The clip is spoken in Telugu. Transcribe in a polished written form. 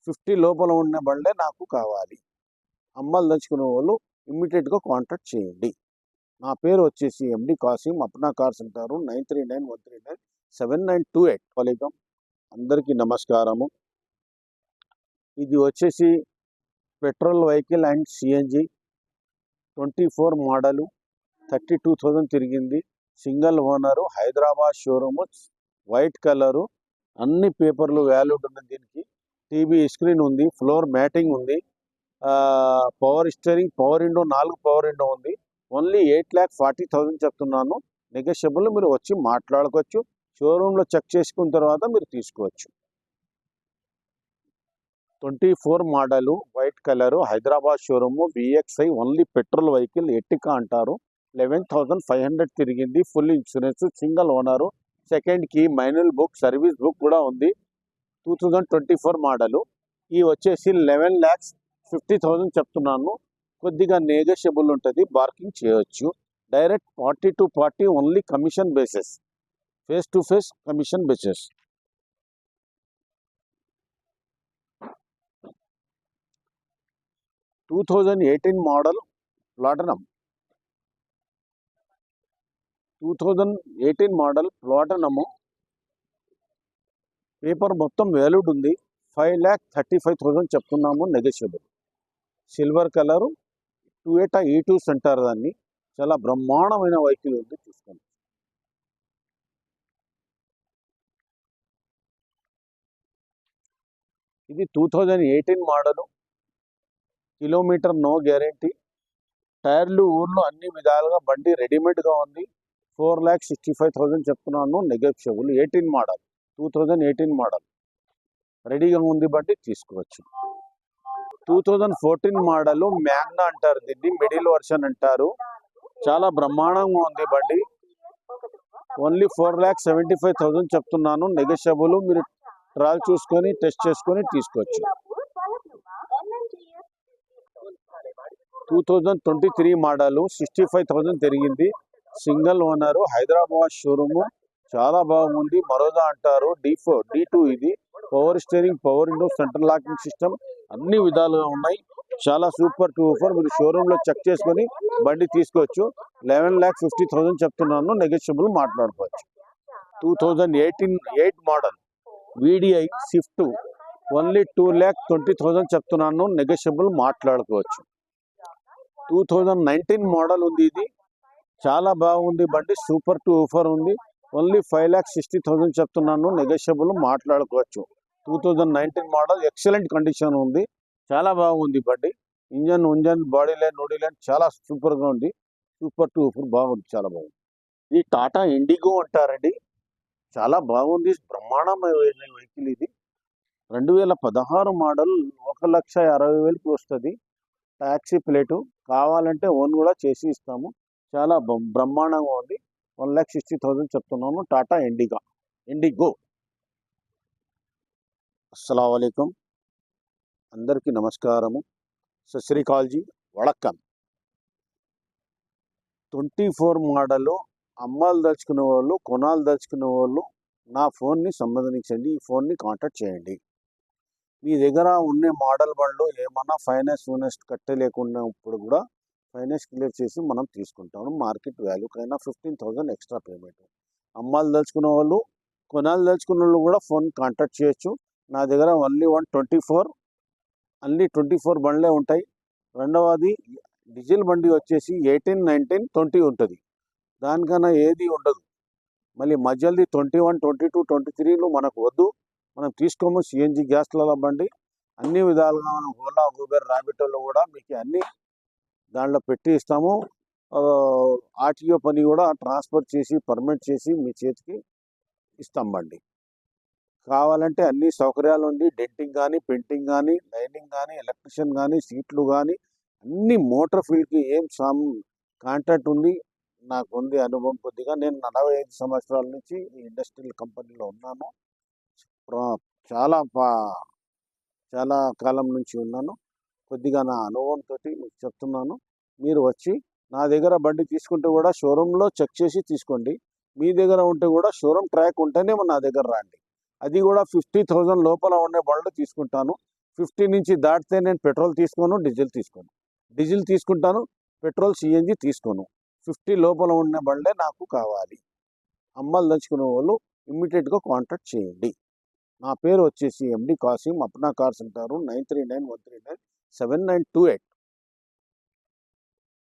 50 లోపల ఉన్న బండే నాకు కావాలి. అమ్మాలదలుచుకునే వాళ్ళు ఇమ్మీడియట్గా కాంటాక్ట్ చేయండి. నా పేరు వచ్చేసి ఎండి కాసిం, అప్నా కార్స్ అంటారు. 9391397928 ఫలితం. అందరికీ నమస్కారము. ఇది వచ్చేసి petrol vehicle and CNG 24 model, 32,000 తిరిగింది. Single owner, Hyderabad showroom, white colour, అన్ని పేపర్లు వ్యాలిడ్ ఉంది. దీనికి టీవీ స్క్రీన్ ఉంది, ఫ్లోర్ మ్యాటింగ్ ఉంది, power steering, power window, 4 power window ఉంది. ఓన్లీ 8,40,000 చెప్తున్నాను. నెగోషియబుల్, మీరు వచ్చి మాట్లాడుకోవచ్చు. షోరూంలో చెక్ చేసుకున్న తర్వాత మీరు తీసుకోవచ్చు. 24 model, white colour, Hyderabad showroom, VXI, only petrol vehicle, Ertiga అంటారు. 11,500 తిరిగింది. Full insurance, single owner, second key, manual book, service book కూడా ఉంది. 2024 మోడలు. ఈ వచ్చేసి 11,50,000 చెప్తున్నాను. కొద్దిగా నెగోషియబుల్ ఉంటుంది, బార్కింగ్ చేయవచ్చు. Direct 40 to 40 only commission basis, face to face commission basis. Two 2018 model platinum. 2018 model platinum. Paper మొత్తం వ్యాలిడ్ ఉంది. 5,35,000 చెప్తున్నాము, negotiable. Silver colour, Toyota E2 centre. దాన్ని చాలా బ్రహ్మాండమైన వెహికల్ ఉంది, చూసుకోండి. ఇది 2018 మోడలు. Kilometre no guarantee. టైర్లు ఊర్లో అన్ని విధాలుగా బండి రెడీమేడ్గా ఉంది. 4,65,000 చెప్తున్నాను, నెగోషియబుల్. 18 మోడల్, 2018 మోడల్ రెడీగా ఉంది, బండి తీసుకోవచ్చు. 2014 మోడలు మ్యాగ్నా అంటారు, దీన్ని మిడిల్ వర్షన్ అంటారు. చాలా బ్రహ్మాండంగా ఉంది బండి. ఓన్లీ 4,75,000 చెప్తున్నాను, నెగోషియబుల్. మీరు ట్రాల్ చూసుకొని టెస్ట్ చేసుకొని తీసుకోవచ్చు. 2023 మోడలు, 65,000 తిరిగింది. సింగిల్ ఓనరు, హైదరాబాద్ షోరూము, చాలా బాగుంది. మరోదా అంటారు, D2 ఇది. Power steering, power window, central locking system, అన్ని విధాలుగా ఉన్నాయి. చాలా సూపర్ టూపర్. మీరు షోరూంలో చెక్ చేసుకొని బండి తీసుకోవచ్చు. 11,50,000 చెప్తున్నాను, నెగోషియబుల్, మాట్లాడుకోవచ్చు. 2018 మోడల్ VDI స్విఫ్ట్, ఓన్లీ 2,20,000 చెప్తున్నాను, నెగోషియబుల్, మాట్లాడుకోవచ్చు. 2019 మోడల్ ఉంది. ఇది చాలా బాగుంది బండి, సూపర్ టూపర్ ఉంది. ఓన్లీ 5,60,000 చెప్తున్నాను, నెగోషియబుల్, మాట్లాడుకోవచ్చు. 2019 మోడల్, ఎక్సలెంట్ కండిషన్ ఉంది, చాలా బాగుంది బండి. ఇంజన్, బాడీ లైన్, నోడీ లైన్ చాలా సూపర్గా ఉంది. సూపర్ టూపర్ బాగుంది, చాలా బాగుంది. ఇది టాటా ఇండిగో అంటారండి. చాలా బాగుంది, బ్రహ్మాండమైన వెహికల్ ఇది. 2016 మోడల్, 1,60,000 వస్తుంది. ట్యాక్సీ ప్లేటు, కావాలంటే ఓన్ కూడా చేసి ఇస్తాము. చాలా బ్రహ్మాండంగా ఉంది. 1,60,000 చెప్తున్నాను, టాటా ఇండిగో. అస్సలాము అలైకుం, అందరికీ నమస్కారము. సత్ శ్రీ అకాల్ జీ, వడక్కం. 24 మోడలు అమ్మాలు దలుచుకునే వాళ్ళు, కొనాలు దలుచుకునే వాళ్ళు నా ఫోన్ని సంప్రదించండి. ఈ ఫోన్ని కాంటాక్ట్ చేయండి. మీ దగ్గర ఉన్న మోడల్ బండ్లు ఏమన్నా ఫైనాన్స్ కట్టలేకున్నప్పుడు కూడా ఫైనాన్స్ క్లియర్ చేసి మనం తీసుకుంటాము. మార్కెట్ వాల్యూకైనా 15,000 ఎక్స్ట్రా పేమెంట్. అమ్మాలు దలుచుకునే వాళ్ళు, కొనాలు దలుచుకున్న వాళ్ళు కూడా ఫోన్ కాంటాక్ట్ చేయొచ్చు. నా దగ్గర ఓన్లీ 24 బండ్లే ఉంటాయి. రెండవది డీజిల్ బండి వచ్చేసి 18, 19, 20 ఉంటుంది. దానికన్నా ఏది ఉండదు. మళ్ళీ మధ్యది 21, 22, 23లు మనకు వద్దు, మనం తీసుకోము. సిఎన్జి గ్యాస్ల బండి అన్ని విధాలుగా మనం ఓలా, ఊబర్, ర్యాపిడోలో కూడా మీకు అన్ని దాంట్లో పెట్టి ఇస్తాము. ఆర్టీఓ పని కూడా ట్రాన్స్ఫర్ చేసి పర్మిట్ చేసి మీ చేతికి ఇస్తాం బండి. కావాలంటే అన్ని సౌకర్యాలు ఉంది. డెంటింగ్ కానీ, పెయింటింగ్ కానీ, లైనింగ్ కానీ, ఎలక్ట్రిషియన్ కానీ, సీట్లు కానీ, అన్ని మోటార్ ఫీల్డ్కి ఏం కాంట్రాక్ట్ ఉంది. నాకు ఉంది అనుభవం కొద్దిగా. నేను 45 సంవత్సరాల నుంచి ఈ ఇండస్ట్రియల్ కంపెనీలో ఉన్నాను. చాలా కాలం నుంచి ఉన్నాను. కొద్దిగా నా అనుభవంతో మీకు చెప్తున్నాను. మీరు వచ్చి నా దగ్గర బండి తీసుకుంటే కూడా షోరూంలో చెక్ చేసి తీసుకోండి. మీ దగ్గర ఉంటే కూడా షోరూమ్ ట్రాక్ ఉంటేనే నా దగ్గర రండి. అది కూడా 50,000 లోపల ఉండే బండ్లు తీసుకుంటాను. 50 నుంచి దాటితే నేను పెట్రోల్ తీసుకోను, డీజిల్ తీసుకోను. డీజిల్ తీసుకుంటాను, పెట్రోల్, సిఎన్జి తీసుకోను. 50 లోపల ఉన్న బండే నాకు కావాలి. అమ్మాలి వాళ్ళు ఇమ్మీడియట్గా కాంటాక్ట్ చేయండి. నా పేరు వచ్చేసి ఎండి కాసిం, అప్నా కార్స్ అంటారు. 9391397928.